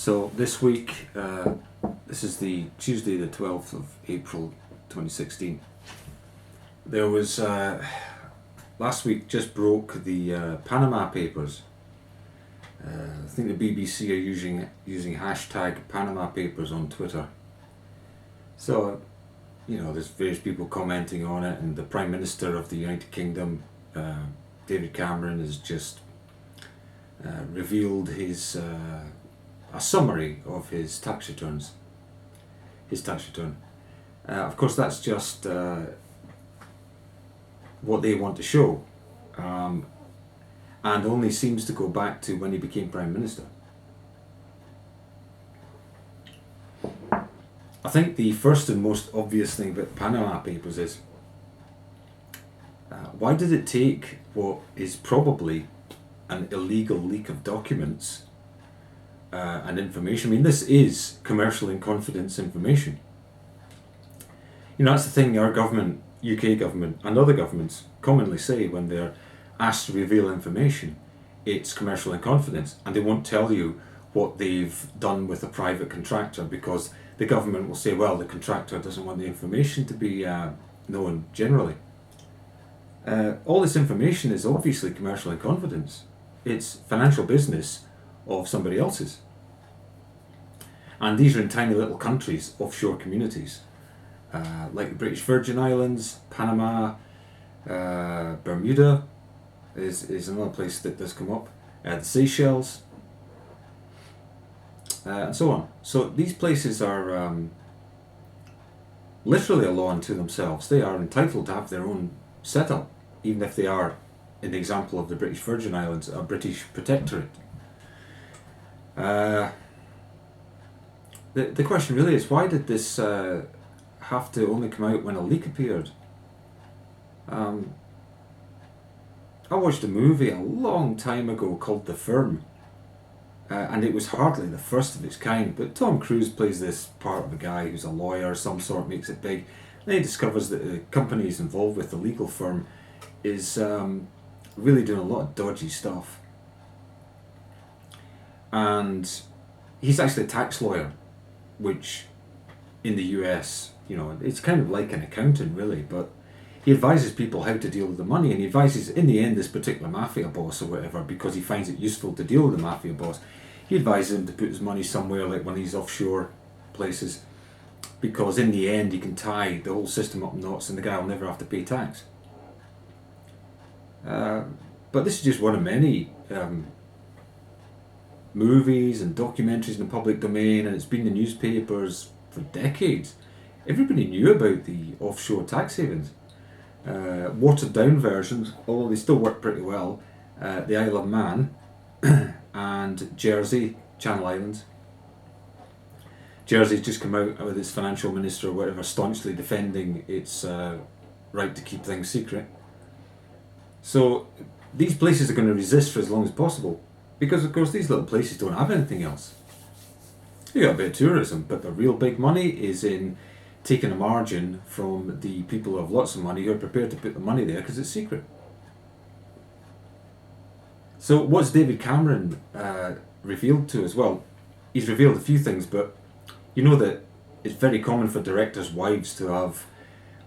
So this week, this is the Tuesday the 12th of April 2016. There was, last week just broke the Panama Papers. I think the BBC are using hashtag Panama Papers on Twitter. So, there's various people commenting on it, and the Prime Minister of the United Kingdom, David Cameron, has just revealed his a summary of his tax returns. Of course, that's just what they want to show, and only seems to go back to when he became Prime Minister. I think the first and most obvious thing about the Panama Papers is, why did it take what is probably an illegal leak of documents and information? I mean, this is commercial in confidence information. That's the thing our government, UK government, and other governments commonly say when they're asked to reveal information. It's commercial in confidence, and they won't tell you what they've done with a private contractor, because the government will say, well, the contractor doesn't want the information to be known generally. All this information is obviously commercial in confidence. It's financial business of somebody else's. And these are in tiny little countries, offshore communities, like the British Virgin Islands, Panama, Bermuda is another place that does come up, the Seychelles, and so on. So these places are literally a law unto themselves. They are entitled to have their own setup, even if they are, in the example of the British Virgin Islands, a British protectorate. The question really is, why did this have to only come out when a leak appeared? I watched a movie a long time ago called The Firm, and it was hardly the first of its kind, but Tom Cruise plays this part of a guy who's a lawyer of some sort, makes it big. Then he discovers that the company he's involved with, the legal firm, is really doing a lot of dodgy stuff. And he's actually a tax lawyer, which in the US, it's kind of like an accountant really, but he advises people how to deal with the money, and he advises, in the end, this particular mafia boss or whatever, because he finds it useful to deal with the mafia boss. He advises him to put his money somewhere like one of these offshore places, because in the end he can tie the whole system up in knots and the guy will never have to pay tax. But this is just one of many movies and documentaries in the public domain, and it's been in the newspapers for decades. Everybody knew about the offshore tax havens. Watered down versions, although they still work pretty well, the Isle of Man and Jersey, Channel Islands. Jersey's just come out with its financial minister or whatever staunchly defending its right to keep things secret. So these places are going to resist for as long as possible, because of course these little places don't have anything else. You got a bit of tourism, but the real big money is in taking a margin from the people who have lots of money, who are prepared to put the money there because it's secret. So what's David Cameron revealed to us? Well, he's revealed a few things, but you know that it's very common for directors' wives to have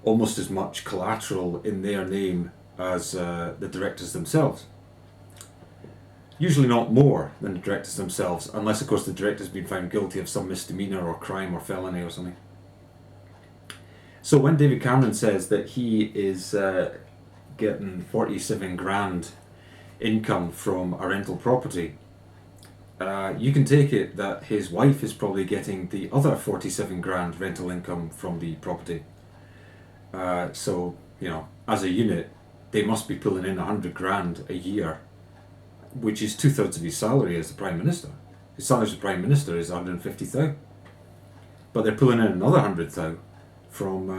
almost as much collateral in their name as the directors themselves. Usually not more than the directors themselves, unless of course the director's been found guilty of some misdemeanour or crime or felony or something. So when David Cameron says that he is getting 47 grand income from a rental property, you can take it that his wife is probably getting the other 47 grand rental income from the property. So, as a unit, they must be pulling in 100 grand a year, which is 2/3 of his salary as the Prime Minister. His salary as the Prime Minister is 150,000. But they're pulling in another 100,000 from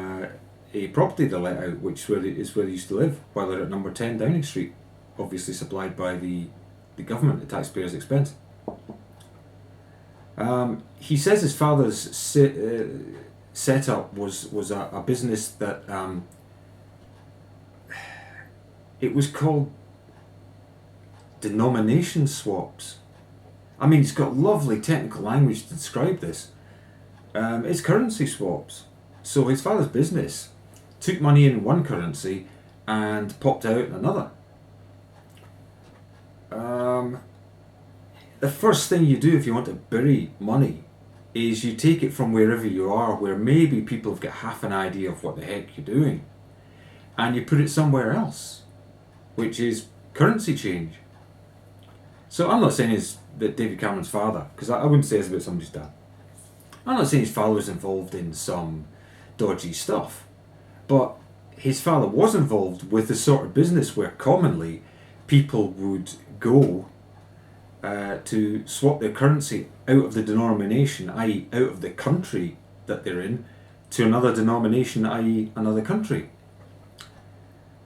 a property they let out, which is where they used to live, while they're at number 10 Downing Street, obviously supplied by the government at taxpayers' expense. He says his father's setup was a business that it was called denomination swaps. I mean, he's got lovely technical language to describe this. It's currency swaps. So his father's business took money in one currency and popped out in another. The first thing you do if you want to bury money is you take it from wherever you are, where maybe people have got half an idea of what the heck you're doing, and you put it somewhere else, which is currency change. So I'm not saying it's that David Cameron's father, because I wouldn't say it's about somebody's dad. I'm not saying his father was involved in some dodgy stuff, but his father was involved with the sort of business where commonly people would go to swap their currency out of the denomination, i.e. out of the country that they're in, to another denomination, i.e. another country.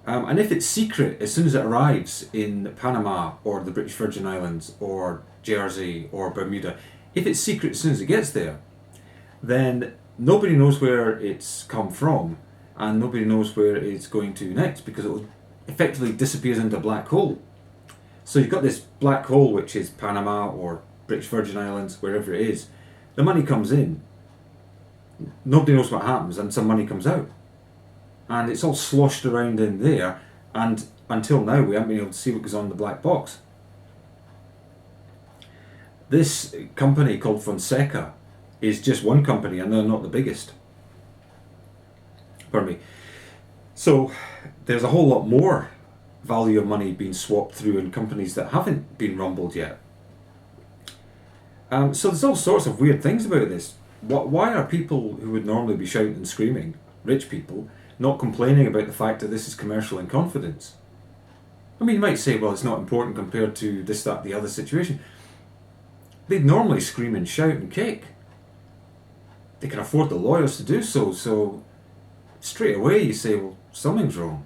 And if it's secret, as soon as it arrives in Panama or the British Virgin Islands or Jersey or Bermuda, if it's secret as soon as it gets there, then nobody knows where it's come from and nobody knows where it's going to next, because it effectively disappears into a black hole. So you've got this black hole, which is Panama or British Virgin Islands, wherever it is. The money comes in, nobody knows what happens, and some money comes out. And it's all sloshed around in there, and until now we haven't been able to see what goes on in the black box. This company called Fonseca is just one company, and they're not the biggest. Pardon me. So there's a whole lot more value of money being swapped through in companies that haven't been rumbled yet. So there's all sorts of weird things about this. Why are people who would normally be shouting and screaming, rich people, not complaining about the fact that this is commercial in confidence? I mean, you might say, well, it's not important compared to this, that, the other situation. They'd normally scream and shout and kick. They can afford the lawyers to do so, so straight away you say, well, something's wrong.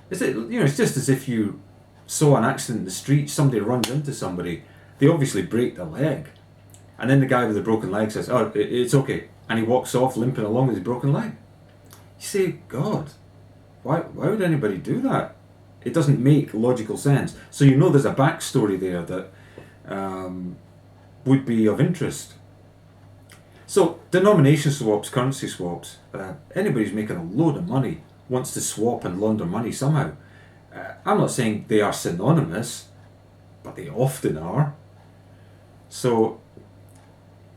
Is it, it's just as if you saw an accident in the street, somebody runs into somebody, they obviously break their leg, and then the guy with the broken leg says, oh, it's okay, and he walks off limping along with his broken leg. You say, God, why would anybody do that? It doesn't make logical sense. So there's a backstory there that would be of interest. So denomination swaps, currency swaps, anybody who's making a load of money wants to swap and launder money somehow. I'm not saying they are synonymous, but they often are. So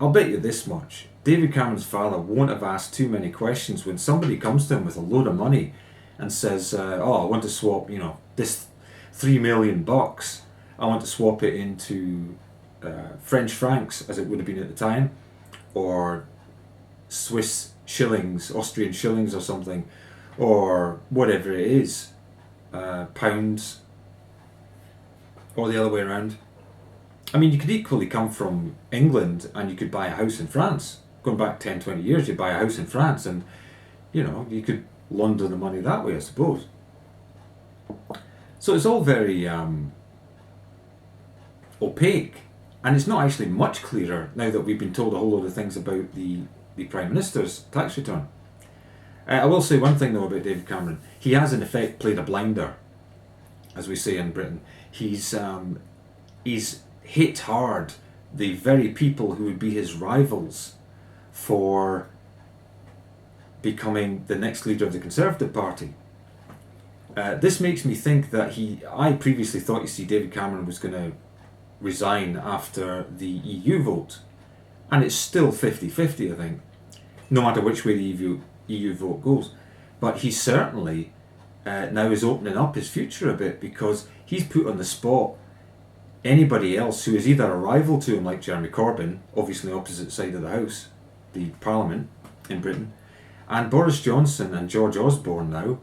I'll bet you this much. David Cameron's father won't have asked too many questions when somebody comes to him with a load of money and says, I want to swap, this $3 million. I want to swap it into French francs, as it would have been at the time, or Swiss shillings, Austrian shillings or something, or whatever it is, pounds, or the other way around. I mean, you could equally come from England and you could buy a house in France. Going back 10, 20 years, you buy a house in France and, you could launder the money that way, I suppose. So it's all very opaque, and it's not actually much clearer now that we've been told a whole load of things about the Prime Minister's tax return. I will say one thing though about David Cameron. He has in effect played a blinder, as we say in Britain. He's hit hard the very people who would be his rivals for becoming the next leader of the Conservative Party. This makes me think that I previously thought, David Cameron was going to resign after the EU vote, and it's still 50-50, I think, no matter which way the EU vote goes. But he certainly now is opening up his future a bit, because he's put on the spot anybody else who is either a rival to him, like Jeremy Corbyn, obviously opposite side of the House, the Parliament in Britain, and Boris Johnson and George Osborne now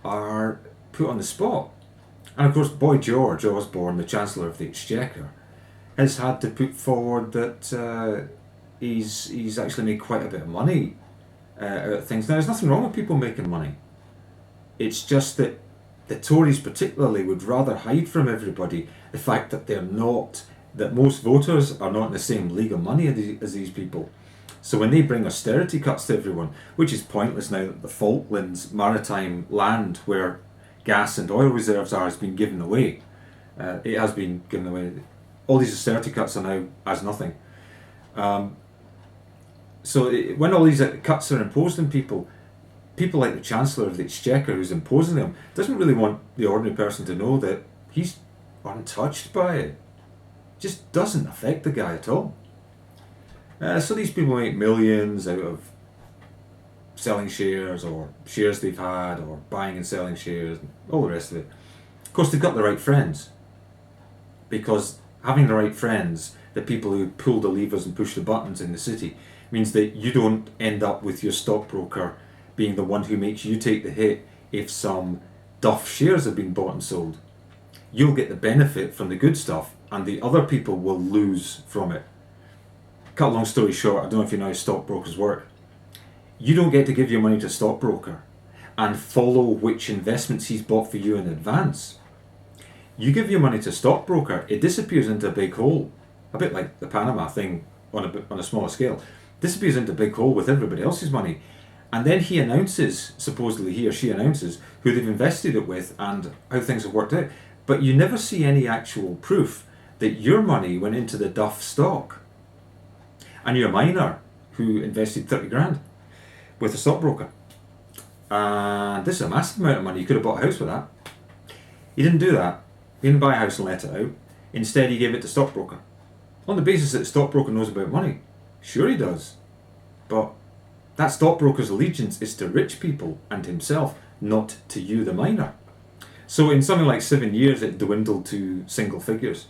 are put on the spot. And of course, Boy George Osborne, the Chancellor of the Exchequer, has had to put forward that he's actually made quite a bit of money out of things. Now, there's nothing wrong with people making money. It's just that the Tories particularly would rather hide from everybody the fact that that most voters are not in the same league of money as these people. So when they bring austerity cuts to everyone, which is pointless now that the Falklands maritime land where gas and oil reserves are has been given away. It has been given away. all these austerity cuts are now as nothing. When all these cuts are imposed on people, people like the Chancellor of the Exchequer who's imposing them doesn't really want the ordinary person to know that he's untouched by it. Just doesn't affect the guy at all. So these people make millions out of selling shares or shares they've had or buying and selling shares and all the rest of it. Of course, they've got the right friends, because having the right friends, the people who pull the levers and push the buttons in the city, means that you don't end up with your stockbroker being the one who makes you take the hit if some duff shares have been bought and sold. You'll get the benefit from the good stuff and the other people will lose from it. Cut a long story short, I don't know if you know how stockbrokers work. You don't get to give your money to a stockbroker and follow which investments he's bought for you in advance. You give your money to a stockbroker, it disappears into a big hole, a bit like the Panama thing on a smaller scale. Disappears into a big hole with everybody else's money, and then he announces, supposedly he or she announces, who they've invested it with and how things have worked out. But you never see any actual proof that your money went into the duff stock. And you're a miner who invested 30 grand with a stockbroker. And this is a massive amount of money. You could have bought a house with that. He didn't do that. He didn't buy a house and let it out. Instead, he gave it to stockbroker. On the basis that the stockbroker knows about money. Sure he does. But that stockbroker's allegiance is to rich people and himself, not to you, the miner. So in something like 7 years, it dwindled to single figures.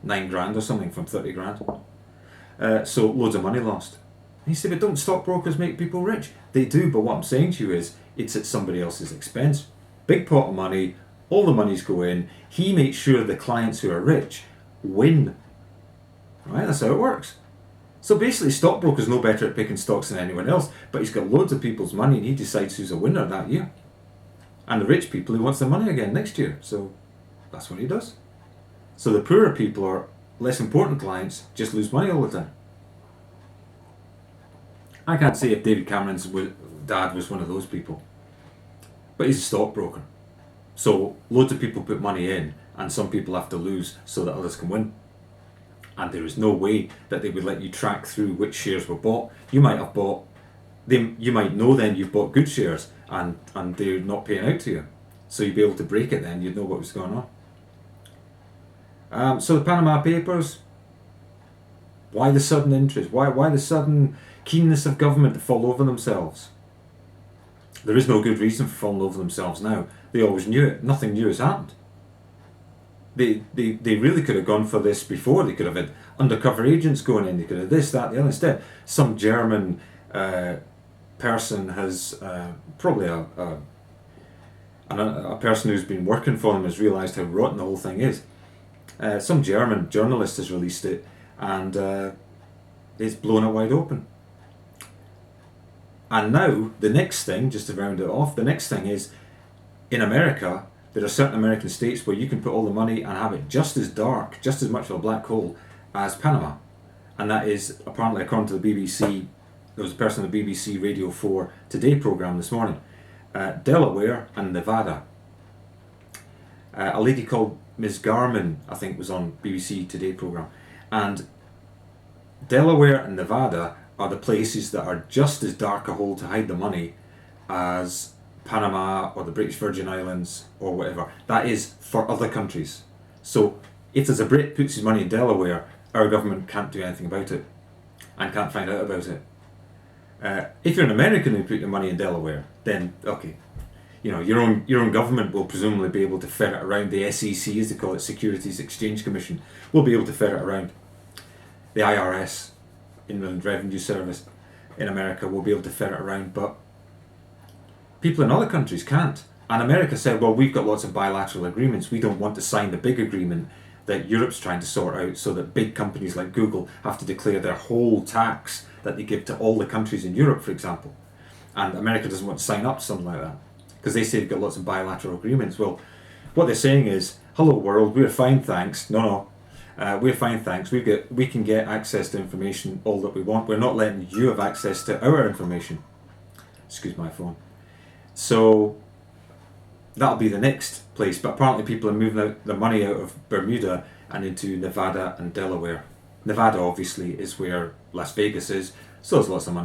9 grand or something from 30 grand. So loads of money lost. And you say, but don't stockbrokers make people rich? They do, but what I'm saying to you is, it's at somebody else's expense. Big pot of money, all the monies go in, he makes sure the clients who are rich win. Right, that's how it works. So basically, stockbrokers no better at picking stocks than anyone else, but he's got loads of people's money and he decides who's a winner that year. And the rich people, he wants their money again next year, so that's what he does. So the poorer people or less important clients just lose money all the time. I can't say if David Cameron's dad was one of those people, but he's a stockbroker. So loads of people put money in and some people have to lose so that others can win. And there is no way that they would let you track through which shares were bought. You might have bought them, you might know then you've bought good shares and they're not paying out to you. So you'd be able to break it then, you'd know what was going on. So the Panama Papers, why the sudden interest? Why the sudden keenness of government to fall over themselves? There is no good reason for falling over themselves now. They always knew it. Nothing new has happened. They really could have gone for this before. They could have had undercover agents going in. They could have this, that, the other. Instead, some German person has probably a person who's been working for them has realised how rotten the whole thing is. Some German journalist has released it and it's blown it wide open. And now the next thing, just to round it off, the next thing is in America. There are certain American states where you can put all the money and have it just as dark, just as much of a black hole as Panama. And that is, apparently, according to the BBC, there was a person on the BBC Radio 4 Today programme this morning, Delaware and Nevada. A lady called Ms. Garman, I think, was on BBC Today programme. And Delaware and Nevada are the places that are just as dark a hole to hide the money as Panama or the British Virgin Islands or whatever. That is for other countries. So if there's a Brit puts his money in Delaware, our government can't do anything about it and can't find out about it. If you're an American who put your money in Delaware, then okay, you know, your own government will presumably be able to ferret around. The SEC, as they call it, Securities Exchange Commission, will be able to ferret around. The IRS, Inland Revenue Service in America, will be able to ferret around, but people in other countries can't. And America said, well, we've got lots of bilateral agreements. We don't want to sign the big agreement that Europe's trying to sort out so that big companies like Google have to declare their whole tax that they give to all the countries in Europe, for example. And America doesn't want to sign up to something like that because they say they've got lots of bilateral agreements. Well, what they're saying is, hello world, we're fine, thanks. No, we're fine, thanks. We can get access to information all that we want. We're not letting you have access to our information. Excuse my phone. So that'll be the next place. But apparently people are moving out their money out of Bermuda and into Nevada and Delaware. Nevada obviously is where Las Vegas is, so there's lots of money.